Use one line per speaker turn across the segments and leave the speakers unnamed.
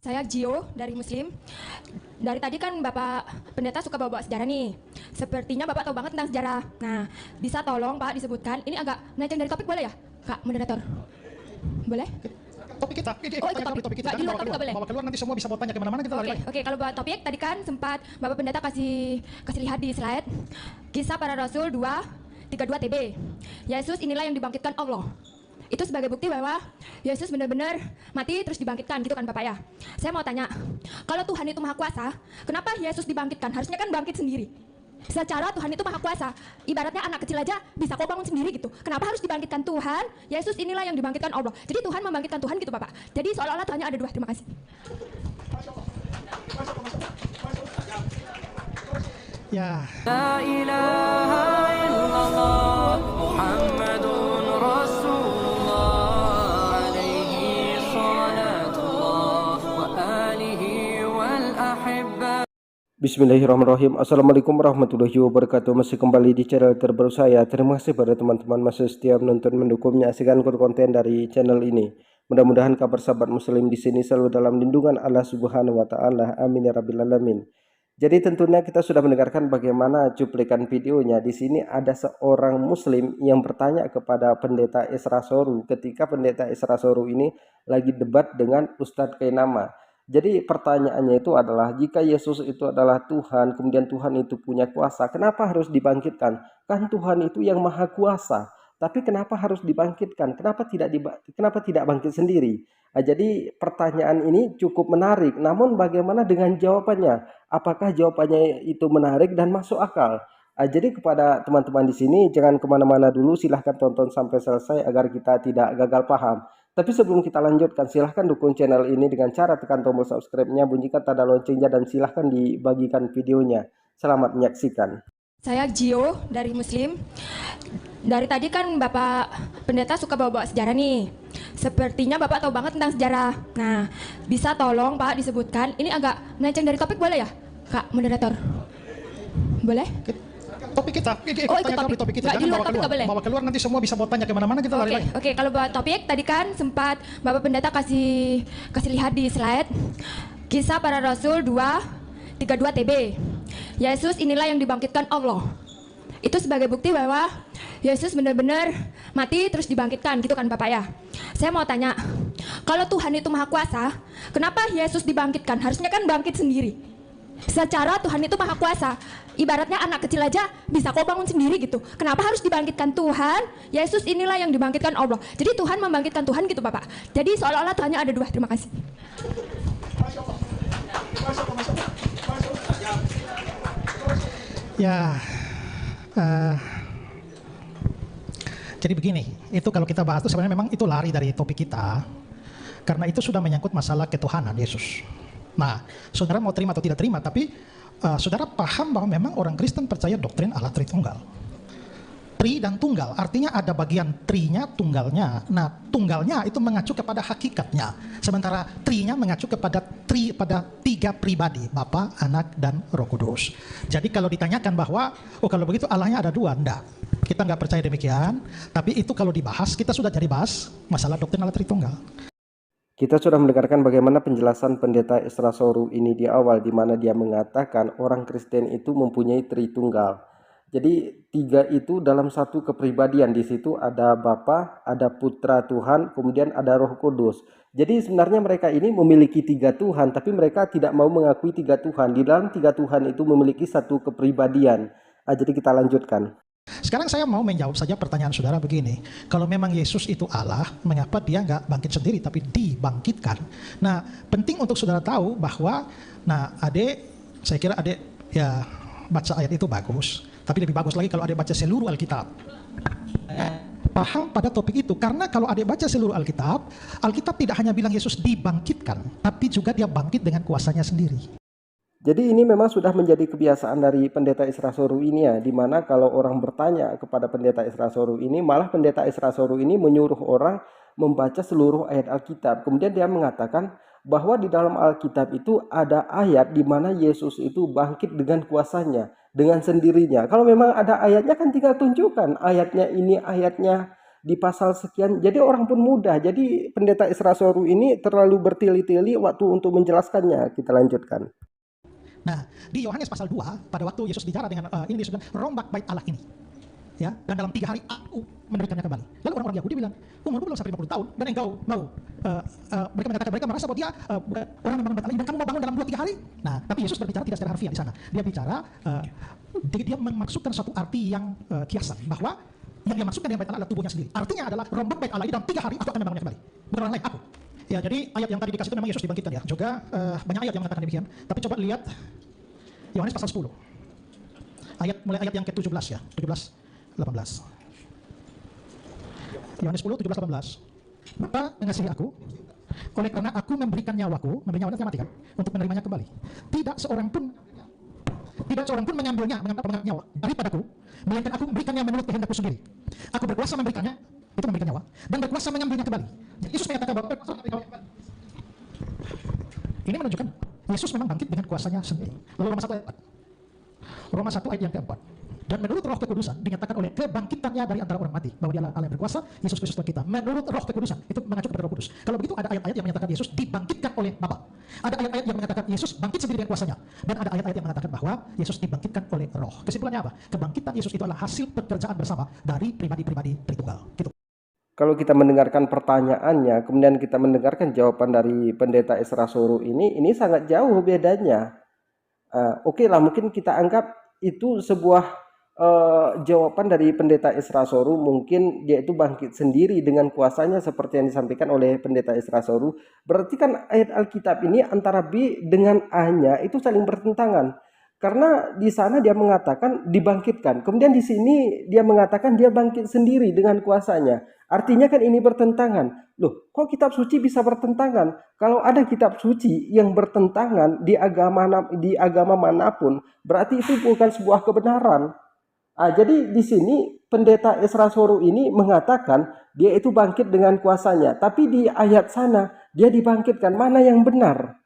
Saya Gio dari Muslim. Dari tadi kan Bapak Pendeta suka bawa-bawa sejarah nih. Sepertinya Bapak tahu banget tentang sejarah. Nah, bisa tolong Pak disebutkan, ini agak melenceng dari topik boleh ya? Kak, moderator. Boleh?
Topik kita,
Oh, itu topik
kita,
di luar topik nggak boleh?
bawa keluar nanti semua bisa bawa tanya kemana-mana kita lari.
Oke, kalau buat topik tadi kan sempat Bapak Pendeta kasih lihat di slide Kisah Para Rasul 2:32 TB. Yesus inilah yang dibangkitkan Allah. Itu sebagai bukti bahwa Yesus benar-benar mati terus dibangkitkan gitu kan Bapak ya. Saya mau tanya, kalau Tuhan itu maha kuasa, kenapa Yesus dibangkitkan? Harusnya kan bangkit sendiri. Secara Tuhan itu maha kuasa, ibaratnya anak kecil aja bisa kok bangun sendiri gitu. Kenapa harus dibangkitkan Tuhan? Yesus inilah yang dibangkitkan Allah. Jadi Tuhan membangkitkan Tuhan gitu Bapak. Jadi seolah-olah Tuhannya ada dua. Terima kasih.
Ya.
La ilaha illallah Muhammadun Rasulullah alaihi salatullah wa alihi wal ahibba.
Bismillahirrahmanirrahim. Assalamualaikum warahmatullahi wabarakatuh. Masih kembali di channel terbaru saya. Terima kasih pada teman-teman masih setia menonton, mendukung, menyaksikan konten dari channel ini. Mudah-mudahan kabar sahabat muslim di sini selalu dalam lindungan Allah Subhanahu wa taala. Amin ya rabbil alamin. Jadi tentunya kita sudah mendengarkan bagaimana cuplikan videonya. Di sini ada seorang muslim yang bertanya kepada Pendeta Esra Soru ketika Pendeta Esra Soru ini lagi debat dengan Ustadz Kainama. Jadi pertanyaannya itu adalah, jika Yesus itu adalah Tuhan, kemudian Tuhan itu punya kuasa, kenapa harus dibangkitkan? Kan Tuhan itu yang maha kuasa, tapi kenapa harus dibangkitkan? Kenapa tidak bangkit sendiri? Nah, jadi pertanyaan ini cukup menarik, namun bagaimana dengan jawabannya? Apakah jawabannya itu menarik dan masuk akal? Jadi kepada teman-teman di sini, jangan kemana-mana dulu, silahkan tonton sampai selesai agar kita tidak gagal paham. Tapi sebelum kita lanjutkan, silahkan dukung channel ini dengan cara tekan tombol subscribe-nya, bunyikan tanda loncengnya, dan silahkan dibagikan videonya. Selamat menyaksikan.
Saya Gio dari Muslim. Dari tadi kan Bapak Pendeta suka bawa-bawa sejarah nih. Sepertinya Bapak tahu banget tentang sejarah. Nah, bisa tolong Pak disebutkan, ini agak melenceng dari topik boleh ya? Kak, moderator. Boleh?
Topik kita,
Oh, itu topik
kita.
di luar topik nggak boleh?
Bawa keluar nanti semua bisa bawa tanya kemana-mana kita lari.
Oke, kalau buat topik tadi kan sempat Bapak Pendeta kasih lihat di slide Kisah Para Rasul 2:32 TB. Yesus inilah yang dibangkitkan Allah. Itu sebagai bukti bahwa Yesus benar-benar mati terus dibangkitkan gitu kan Bapak ya. Saya mau tanya, kalau Tuhan itu maha kuasa, kenapa Yesus dibangkitkan? Harusnya kan bangkit sendiri. Secara Tuhan itu maha kuasa, ibaratnya anak kecil aja bisa kok bangun sendiri gitu. Kenapa harus dibangkitkan Tuhan? Yesus inilah yang dibangkitkan Allah. Jadi Tuhan membangkitkan Tuhan gitu Bapak. Jadi seolah-olah Tuhannya ada dua. Terima kasih.
Ya. Jadi begini, itu kalau kita bahas itu sebenarnya memang itu lari dari topik kita, karena itu sudah menyangkut masalah ketuhanan Yesus. Nah, saudara mau terima atau tidak terima, tapi saudara paham bahwa memang orang Kristen percaya doktrin Allah Tritunggal. Tri dan tunggal, artinya ada bagian trinya, tunggalnya. Nah, tunggalnya itu mengacu kepada hakikatnya, sementara trinya mengacu kepada pada tiga pribadi, Bapa, Anak, dan Roh Kudus. Jadi kalau ditanyakan bahwa, oh kalau begitu Allahnya ada dua, enggak. Kita nggak percaya demikian, tapi itu kalau dibahas, kita sudah jadi bahas masalah doktrin Allah Tritunggal.
Kita sudah mendengarkan bagaimana penjelasan Pendeta Esra Soru ini di awal, di mana dia mengatakan orang Kristen itu mempunyai Tritunggal. Jadi tiga itu dalam satu kepribadian. Di situ ada Bapa, ada Putra Tuhan, kemudian ada Roh Kudus. Jadi sebenarnya mereka ini memiliki tiga Tuhan, tapi mereka tidak mau mengakui tiga Tuhan. Di dalam tiga Tuhan itu memiliki satu kepribadian. Jadi kita lanjutkan.
Sekarang saya mau menjawab saja pertanyaan saudara begini. Kalau memang Yesus itu Allah, mengapa dia nggak bangkit sendiri tapi dibangkitkan? Nah, penting untuk saudara tahu bahwa, saya kira adik ya baca ayat itu bagus. Tapi lebih bagus lagi kalau adik baca seluruh Alkitab. Paham pada topik itu, karena kalau adik baca seluruh Alkitab, Alkitab tidak hanya bilang Yesus dibangkitkan, tapi juga dia bangkit dengan kuasanya sendiri.
Jadi ini memang sudah menjadi kebiasaan dari Pendeta Esra Soru ini ya, dimana kalau orang bertanya kepada Pendeta Esra Soru ini, malah Pendeta Esra Soru ini menyuruh orang membaca seluruh ayat Alkitab. Kemudian dia mengatakan bahwa di dalam Alkitab itu ada ayat di mana Yesus itu bangkit dengan kuasanya, dengan sendirinya. Kalau memang ada ayatnya kan tinggal tunjukkan ayatnya ini, ayatnya di pasal sekian. Jadi orang pun mudah. Jadi pendeta Isra Soru ini terlalu bertili-tili waktu untuk menjelaskannya. Kita lanjutkan.
Nah, di Yohanes pasal 2, pada waktu Yesus bicara dengan ini, Yesus bilang, rombak bait Allah ini. Ya, dan dalam 3 hari aku mendirikannya kembali. Lalu orang-orang Yahudi bilang, umurmu belum sampai 50 tahun, dan engkau mau, mereka mengatakan, mereka merasa bahwa dia orang membangun bait Allah, dan kamu mau bangun dalam 2-3 hari? Nah, tapi Yesus berbicara tidak secara harfiah di sana. Dia bicara, dia memaksudkan suatu arti yang kiasan, bahwa yang dia maksudkan dengan bait Allah adalah tubuhnya sendiri. Artinya adalah rombak bait Allah ini dalam 3 hari aku akan membangunnya kembali. Bukan orang lain, aku. Ya, jadi ayat yang tadi dikasih itu memang Yesus dibangkitkan ya. Juga banyak ayat yang mengatakan demikian. Tapi coba lihat Yohanes pasal 10. Mulai ayat yang ke-17 ya, 17, 18. Yohanes 10, 17, 18. Bapa mengasihi aku, oleh karena aku memberikan nyawaku, memberi nyawa dan mati kan, untuk menerimanya kembali. Tidak seorang pun mengambilnya nyawa daripadaku, melainkan aku memberikannya menurut kehendakku sendiri. Aku berkuasa memberikannya, itu memberikan nyawa, dan berkuasa mengambilnya kembali. Jadi Yesus menyatakan bahwa ini menunjukkan Yesus memang bangkit dengan kuasanya sendiri. Lalu Roma 1 ayat yang keempat. Dan menurut Roh Kekudusan dinyatakan oleh kebangkitannya dari antara orang mati, bahwa dia Allah yang berkuasa, Yesus Kristus Tuhan kita. Menurut Roh Kekudusan, itu mengacu kepada Roh Kudus. Kalau begitu ada ayat-ayat yang menyatakan Yesus dibangkitkan oleh Bapa. Ada ayat-ayat yang mengatakan Yesus bangkit sendiri dengan kuasanya. Dan ada ayat-ayat yang mengatakan bahwa Yesus dibangkitkan oleh Roh. Kesimpulannya apa? Kebangkitan Yesus itu adalah hasil pekerjaan bersama dari pribadi-pribadi Tritunggal. Gitu.
Kalau kita mendengarkan pertanyaannya, kemudian kita mendengarkan jawaban dari pendeta Isra Soru ini sangat jauh bedanya. Oke lah, mungkin kita anggap itu sebuah jawaban dari pendeta Isra Soru, mungkin dia itu bangkit sendiri dengan kuasanya seperti yang disampaikan oleh pendeta Isra Soru. Berarti kan ayat Alkitab ini antara B dengan A-nya itu saling bertentangan. Karena di sana dia mengatakan dibangkitkan. Kemudian di sini dia mengatakan dia bangkit sendiri dengan kuasanya. Artinya kan ini bertentangan. Loh, kok kitab suci bisa bertentangan? Kalau ada kitab suci yang bertentangan di agama manapun, berarti itu bukan sebuah kebenaran. Jadi di sini pendeta Isra Soru ini mengatakan dia itu bangkit dengan kuasanya. Tapi di ayat sana dia dibangkitkan. Mana yang benar?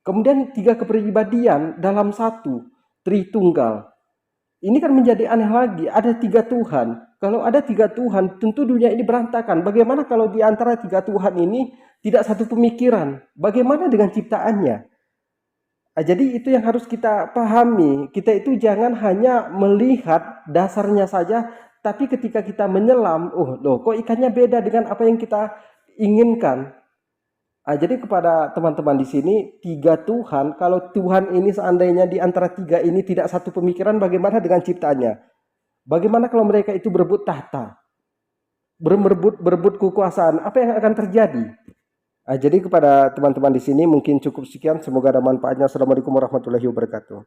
Kemudian 3 kepribadian dalam satu, Tritunggal. Ini kan menjadi aneh lagi, ada 3 Tuhan. Kalau ada 3 Tuhan, tentu dunia ini berantakan. Bagaimana kalau di antara 3 Tuhan ini tidak satu pemikiran? Bagaimana dengan ciptaannya? Jadi itu yang harus kita pahami. Kita itu jangan hanya melihat dasarnya saja, tapi ketika kita menyelam, loh kok ikannya beda dengan apa yang kita inginkan. Jadi kepada teman-teman di sini, 3 Tuhan, kalau Tuhan ini seandainya di antara 3 ini tidak satu pemikiran, bagaimana dengan ciptaannya? Bagaimana kalau mereka itu berebut tahta? Berebut kekuasaan, apa yang akan terjadi? Jadi kepada teman-teman di sini mungkin cukup sekian, semoga ada manfaatnya. Assalamualaikum warahmatullahi wabarakatuh.